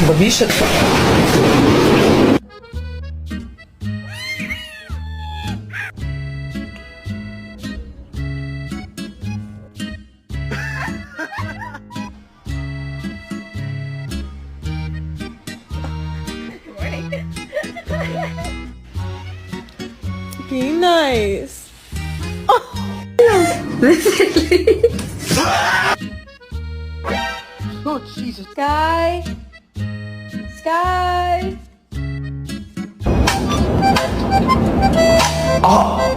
Babisat pa. Be nice. Oh, Jesus. Sky. Sky. Ah!